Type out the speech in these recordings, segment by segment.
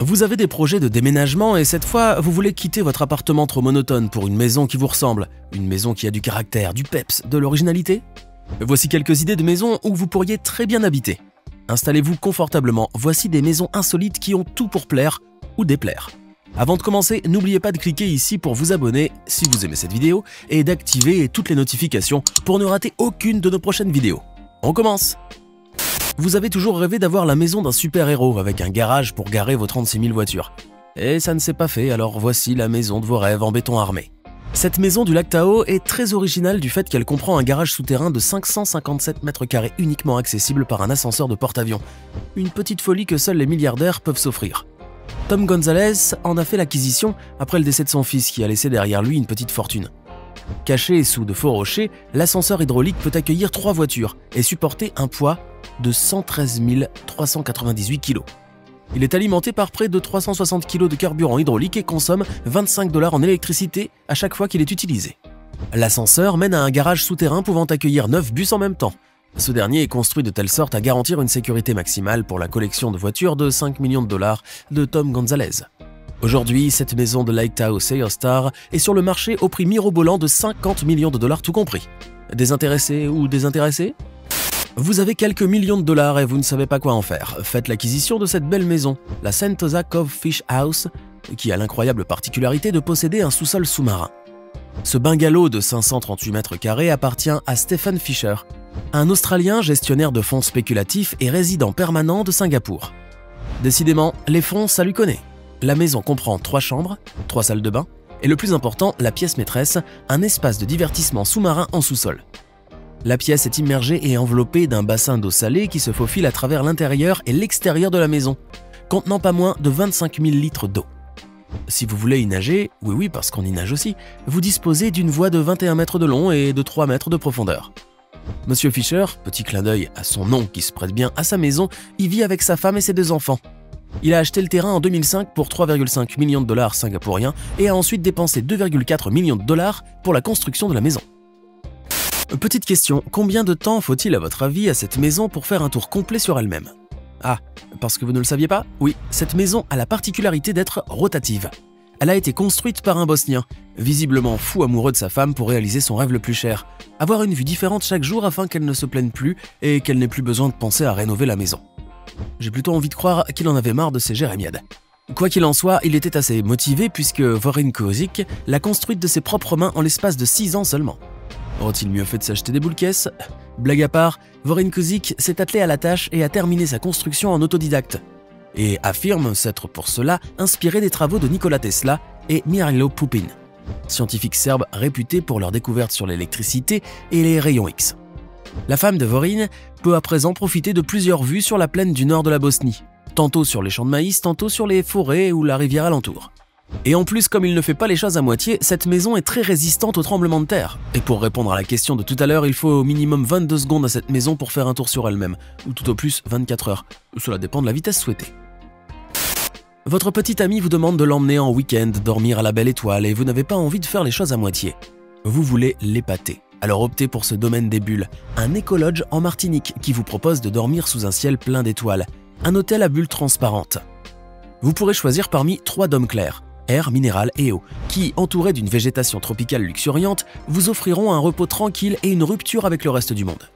Vous avez des projets de déménagement et cette fois, vous voulez quitter votre appartement trop monotone pour une maison qui vous ressemble, une maison qui a du caractère, du peps, de l'originalité? Voici quelques idées de maisons où vous pourriez très bien habiter. Installez-vous confortablement, voici des maisons insolites qui ont tout pour plaire ou déplaire. Avant de commencer, n'oubliez pas de cliquer ici pour vous abonner si vous aimez cette vidéo et d'activer toutes les notifications pour ne rater aucune de nos prochaines vidéos. On commence! Vous avez toujours rêvé d'avoir la maison d'un super-héros avec un garage pour garer vos 36 000 voitures. Et ça ne s'est pas fait, alors voici la maison de vos rêves en béton armé. Cette maison du lac Tahoe est très originale du fait qu'elle comprend un garage souterrain de 557 mètres carrés uniquement accessible par un ascenseur de porte-avions. Une petite folie que seuls les milliardaires peuvent s'offrir. Tom Gonzalez en a fait l'acquisition après le décès de son fils qui a laissé derrière lui une petite fortune. Caché sous de faux rochers, l'ascenseur hydraulique peut accueillir 3 voitures et supporter un poids de 113 398 kg. Il est alimenté par près de 360 kg de carburant hydraulique et consomme 25 $ en électricité à chaque fois qu'il est utilisé. L'ascenseur mène à un garage souterrain pouvant accueillir 9 bus en même temps. Ce dernier est construit de telle sorte à garantir une sécurité maximale pour la collection de voitures de 5 millions de $ de Tom Gonzalez. Aujourd'hui, cette maison de Lake Tahoe Star est sur le marché au prix mirobolant de 50 millions de $ tout compris. Désintéressé ou désintéressé? Vous avez quelques millions de dollars et vous ne savez pas quoi en faire. Faites l'acquisition de cette belle maison, la Sentosa Cove Fish House, qui a l'incroyable particularité de posséder un sous-sol sous-marin. Ce bungalow de 538 mètres carrés appartient à Stephen Fisher, un Australien gestionnaire de fonds spéculatifs et résident permanent de Singapour. Décidément, les fonds, ça lui connaît. La maison comprend 3 chambres, 3 salles de bain et le plus important, la pièce maîtresse, un espace de divertissement sous-marin en sous-sol. La pièce est immergée et enveloppée d'un bassin d'eau salée qui se faufile à travers l'intérieur et l'extérieur de la maison, contenant pas moins de 25 000 litres d'eau. Si vous voulez y nager, oui parce qu'on y nage aussi, vous disposez d'une voie de 21 mètres de long et de 3 mètres de profondeur. Monsieur Fisher, petit clin d'œil à son nom qui se prête bien à sa maison, y vit avec sa femme et ses 2 enfants. Il a acheté le terrain en 2005 pour 3,5 millions de $ singapouriens et a ensuite dépensé 2,4 millions de $ pour la construction de la maison. Petite question, combien de temps faut-il à votre avis à cette maison pour faire un tour complet sur elle-même? Ah, parce que vous ne le saviez pas? Oui, cette maison a la particularité d'être rotative. Elle a été construite par un Bosnien, visiblement fou amoureux de sa femme pour réaliser son rêve le plus cher, avoir une vue différente chaque jour afin qu'elle ne se plaigne plus et qu'elle n'ait plus besoin de penser à rénover la maison. J'ai plutôt envie de croire qu'il en avait marre de ses jérémiades. Quoi qu'il en soit, il était assez motivé puisque Vorin Kozic l'a construite de ses propres mains en l'espace de 6 ans seulement. Aurait-il mieux fait de s'acheter des boules caisses? Blague à part, Vorin Kozic s'est attelé à la tâche et a terminé sa construction en autodidacte. Et affirme s'être pour cela inspiré des travaux de Nikola Tesla et Mihailo Pupin, scientifiques serbes réputés pour leur découverte sur l'électricité et les rayons X. La femme de Vorin peut à présent profiter de plusieurs vues sur la plaine du nord de la Bosnie, tantôt sur les champs de maïs, tantôt sur les forêts ou la rivière alentour. Et en plus, comme il ne fait pas les choses à moitié, cette maison est très résistante aux tremblements de terre. Et pour répondre à la question de tout à l'heure, il faut au minimum 22 secondes à cette maison pour faire un tour sur elle-même, ou tout au plus 24 heures. Cela dépend de la vitesse souhaitée. Votre petit ami vous demande de l'emmener en week-end, dormir à la Belle Étoile, et vous n'avez pas envie de faire les choses à moitié. Vous voulez l'épater. Alors optez pour ce domaine des bulles, un écolodge en Martinique qui vous propose de dormir sous un ciel plein d'étoiles, un hôtel à bulles transparentes. Vous pourrez choisir parmi 3 dômes clairs, air, minéral et eau, qui, entourés d'une végétation tropicale luxuriante, vous offriront un repos tranquille et une rupture avec le reste du monde.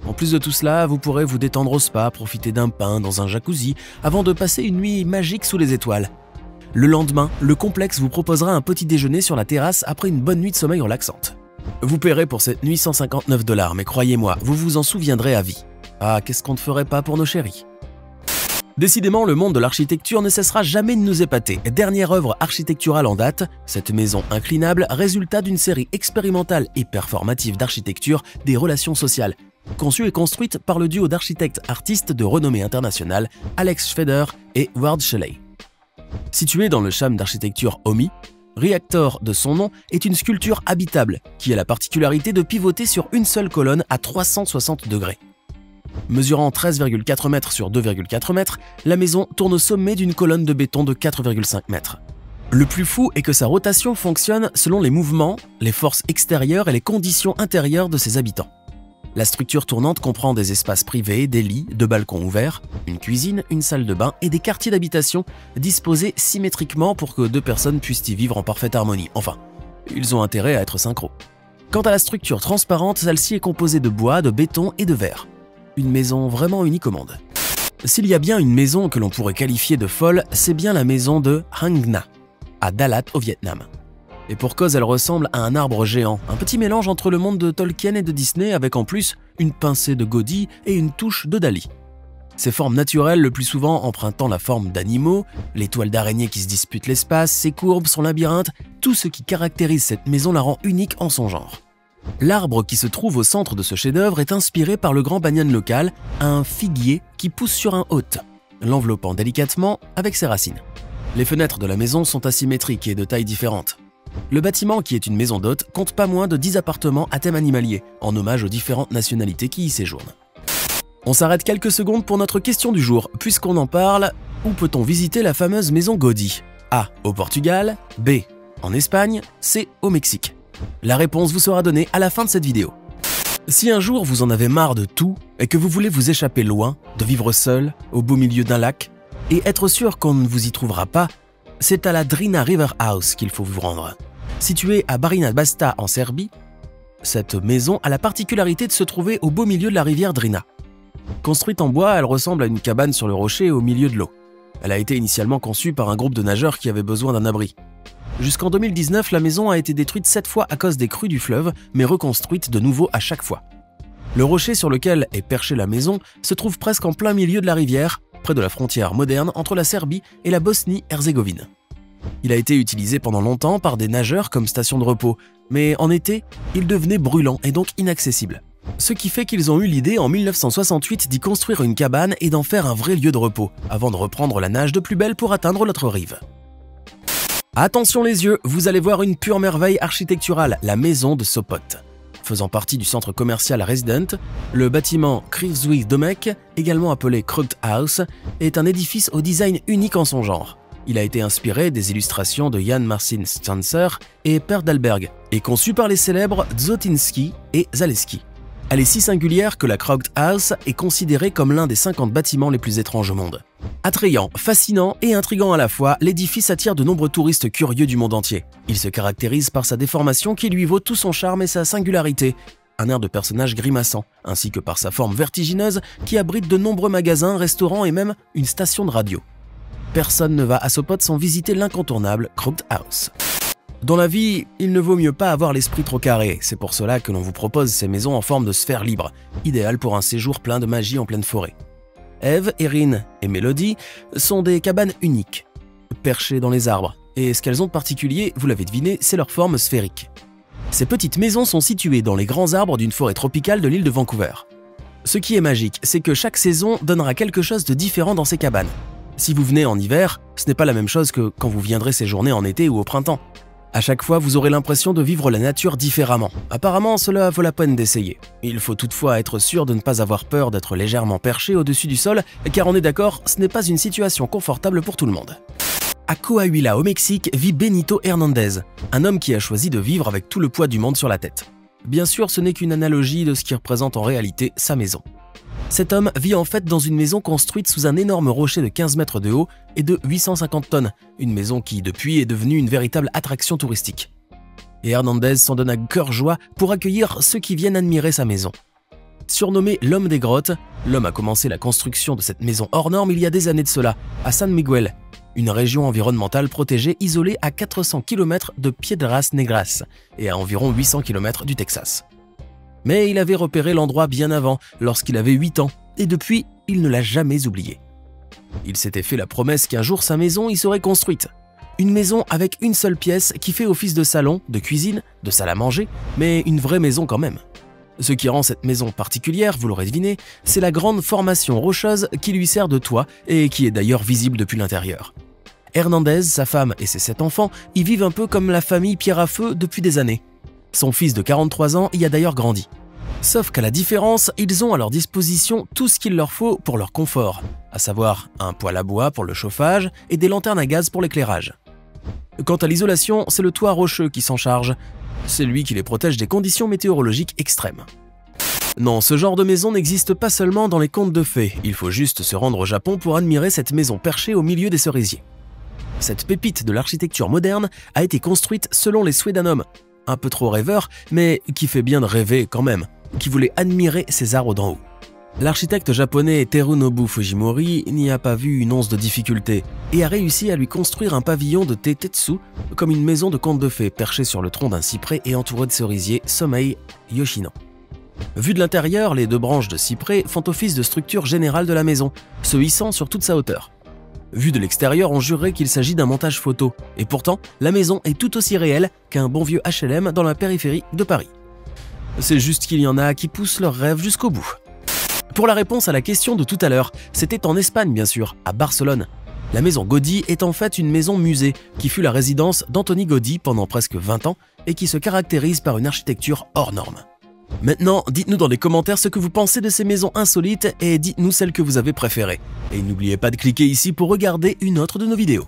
En plus de tout cela, vous pourrez vous détendre au spa, profiter d'un bain dans un jacuzzi, avant de passer une nuit magique sous les étoiles. Le lendemain, le complexe vous proposera un petit déjeuner sur la terrasse après une bonne nuit de sommeil relaxante. Vous paierez pour cette nuit 159 $, mais croyez-moi, vous vous en souviendrez à vie. Ah, qu'est-ce qu'on ne ferait pas pour nos chéris? Décidément, le monde de l'architecture ne cessera jamais de nous épater. Dernière œuvre architecturale en date, cette maison inclinable, résultat d'une série expérimentale et performative d'architecture des relations sociales, conçue et construite par le duo d'architectes-artistes de renommée internationale Alex Schweder et Ward Shelley. Située dans le charme d'architecture Omi, Reactor de son nom est une sculpture habitable qui a la particularité de pivoter sur une seule colonne à 360 degrés. Mesurant 13,4 mètres sur 2,4 mètres, la maison tourne au sommet d'une colonne de béton de 4,5 mètres. Le plus fou est que sa rotation fonctionne selon les mouvements, les forces extérieures et les conditions intérieures de ses habitants. La structure tournante comprend des espaces privés, des lits, 2 balcons ouverts, une cuisine, une salle de bain et des quartiers d'habitation disposés symétriquement pour que 2 personnes puissent y vivre en parfaite harmonie. Enfin, ils ont intérêt à être synchro. Quant à la structure transparente, celle-ci est composée de bois, de béton et de verre. Une maison vraiment unique au monde. S'il y a bien une maison que l'on pourrait qualifier de folle, c'est bien la maison de Hang Nga, à Dalat au Vietnam. Et pour cause, elle ressemble à un arbre géant, un petit mélange entre le monde de Tolkien et de Disney avec en plus une pincée de Gaudí et une touche de Dali. Ses formes naturelles, le plus souvent empruntant la forme d'animaux, les toiles d'araignée qui se disputent l'espace, ses courbes, son labyrinthe, tout ce qui caractérise cette maison la rend unique en son genre. L'arbre qui se trouve au centre de ce chef-d'œuvre est inspiré par le grand banyan local, un figuier qui pousse sur un hôte, l'enveloppant délicatement avec ses racines. Les fenêtres de la maison sont asymétriques et de tailles différentes. Le bâtiment, qui est une maison d'hôte, compte pas moins de 10 appartements à thème animalier, en hommage aux différentes nationalités qui y séjournent. On s'arrête quelques secondes pour notre question du jour. Puisqu'on en parle, où peut-on visiter la fameuse maison Gaudí? A. Au Portugal, B. En Espagne, C. Au Mexique. La réponse vous sera donnée à la fin de cette vidéo. Si un jour vous en avez marre de tout et que vous voulez vous échapper loin, de vivre seul, au beau milieu d'un lac, et être sûr qu'on ne vous y trouvera pas, c'est à la Drina River House qu'il faut vous rendre. Située à Barina Basta en Serbie, cette maison a la particularité de se trouver au beau milieu de la rivière Drina. Construite en bois, elle ressemble à une cabane sur le rocher au milieu de l'eau. Elle a été initialement conçue par un groupe de nageurs qui avait besoin d'un abri. Jusqu'en 2019, la maison a été détruite 7 fois à cause des crues du fleuve, mais reconstruite de nouveau à chaque fois. Le rocher sur lequel est perchée la maison se trouve presque en plein milieu de la rivière, près de la frontière moderne entre la Serbie et la Bosnie-Herzégovine. Il a été utilisé pendant longtemps par des nageurs comme station de repos, mais en été, il devenait brûlant et donc inaccessible. Ce qui fait qu'ils ont eu l'idée en 1968 d'y construire une cabane et d'en faire un vrai lieu de repos, avant de reprendre la nage de plus belle pour atteindre l'autre rive. Attention les yeux, vous allez voir une pure merveille architecturale, la maison de Sopot. Faisant partie du centre commercial Resident, le bâtiment Kruiswijk Domek, également appelé Krugt House, est un édifice au design unique en son genre. Il a été inspiré des illustrations de Jan Marcin Stancer et Per Dalberg, et conçu par les célèbres Dzotinski et Zaleski. Elle est si singulière que la Krugt House est considérée comme l'un des 50 bâtiments les plus étranges au monde. Attrayant, fascinant et intrigant à la fois, l'édifice attire de nombreux touristes curieux du monde entier. Il se caractérise par sa déformation qui lui vaut tout son charme et sa singularité, un air de personnage grimaçant, ainsi que par sa forme vertigineuse qui abrite de nombreux magasins, restaurants et même une station de radio. Personne ne va à Sopot sans visiter l'incontournable Krugt House. Dans la vie, il ne vaut mieux pas avoir l'esprit trop carré, c'est pour cela que l'on vous propose ces maisons en forme de sphère libre, idéales pour un séjour plein de magie en pleine forêt. Eve, Erin et Melody sont des cabanes uniques, perchées dans les arbres, et ce qu'elles ont de particulier, vous l'avez deviné, c'est leur forme sphérique. Ces petites maisons sont situées dans les grands arbres d'une forêt tropicale de l'île de Vancouver. Ce qui est magique, c'est que chaque saison donnera quelque chose de différent dans ces cabanes. Si vous venez en hiver, ce n'est pas la même chose que quand vous viendrez séjourner en été ou au printemps. À chaque fois, vous aurez l'impression de vivre la nature différemment. Apparemment, cela vaut la peine d'essayer. Il faut toutefois être sûr de ne pas avoir peur d'être légèrement perché au-dessus du sol, car on est d'accord, ce n'est pas une situation confortable pour tout le monde. À Coahuila, au Mexique, vit Benito Hernandez, un homme qui a choisi de vivre avec tout le poids du monde sur la tête. Bien sûr, ce n'est qu'une analogie de ce qui représente en réalité sa maison. Cet homme vit en fait dans une maison construite sous un énorme rocher de 15 mètres de haut et de 850 tonnes, une maison qui depuis est devenue une véritable attraction touristique. Et Hernandez s'en donne à cœur joie pour accueillir ceux qui viennent admirer sa maison. Surnommé l'homme des grottes, l'homme a commencé la construction de cette maison hors norme il y a des années de cela, à San Miguel, une région environnementale protégée isolée à 400 km de Piedras Negras et à environ 800 km du Texas. Mais il avait repéré l'endroit bien avant, lorsqu'il avait 8 ans, et depuis, il ne l'a jamais oublié. Il s'était fait la promesse qu'un jour sa maison y serait construite. Une maison avec une seule pièce qui fait office de salon, de cuisine, de salle à manger, mais une vraie maison quand même. Ce qui rend cette maison particulière, vous l'aurez deviné, c'est la grande formation rocheuse qui lui sert de toit et qui est d'ailleurs visible depuis l'intérieur. Hernandez, sa femme et ses 7 enfants y vivent un peu comme la famille Pierre à Feu depuis des années. Son fils de 43 ans y a d'ailleurs grandi. Sauf qu'à la différence, ils ont à leur disposition tout ce qu'il leur faut pour leur confort, à savoir un poêle à bois pour le chauffage et des lanternes à gaz pour l'éclairage. Quant à l'isolation, c'est le toit rocheux qui s'en charge. C'est lui qui les protège des conditions météorologiques extrêmes. Non, ce genre de maison n'existe pas seulement dans les contes de fées, il faut juste se rendre au Japon pour admirer cette maison perchée au milieu des cerisiers. Cette pépite de l'architecture moderne a été construite selon les souhaits d'un homme, un peu trop rêveur, mais qui fait bien de rêver quand même, qui voulait admirer ces arbres d'en haut. L'architecte japonais Terunobu Fujimori n'y a pas vu une once de difficulté et a réussi à lui construire un pavillon de Teitetsu comme une maison de conte de fées perchée sur le tronc d'un cyprès et entourée de cerisiers Somei Yoshino. Vu de l'intérieur, les deux branches de cyprès font office de structure générale de la maison, se hissant sur toute sa hauteur. Vu de l'extérieur, on jurerait qu'il s'agit d'un montage photo, et pourtant, la maison est tout aussi réelle qu'un bon vieux HLM dans la périphérie de Paris. C'est juste qu'il y en a qui poussent leurs rêves jusqu'au bout. Pour la réponse à la question de tout à l'heure, c'était en Espagne bien sûr, à Barcelone. La maison Gaudí est en fait une maison musée qui fut la résidence d'Antoni Gaudí pendant presque 20 ans et qui se caractérise par une architecture hors norme. Maintenant, dites-nous dans les commentaires ce que vous pensez de ces maisons insolites et dites-nous celles que vous avez préférées. Et n'oubliez pas de cliquer ici pour regarder une autre de nos vidéos.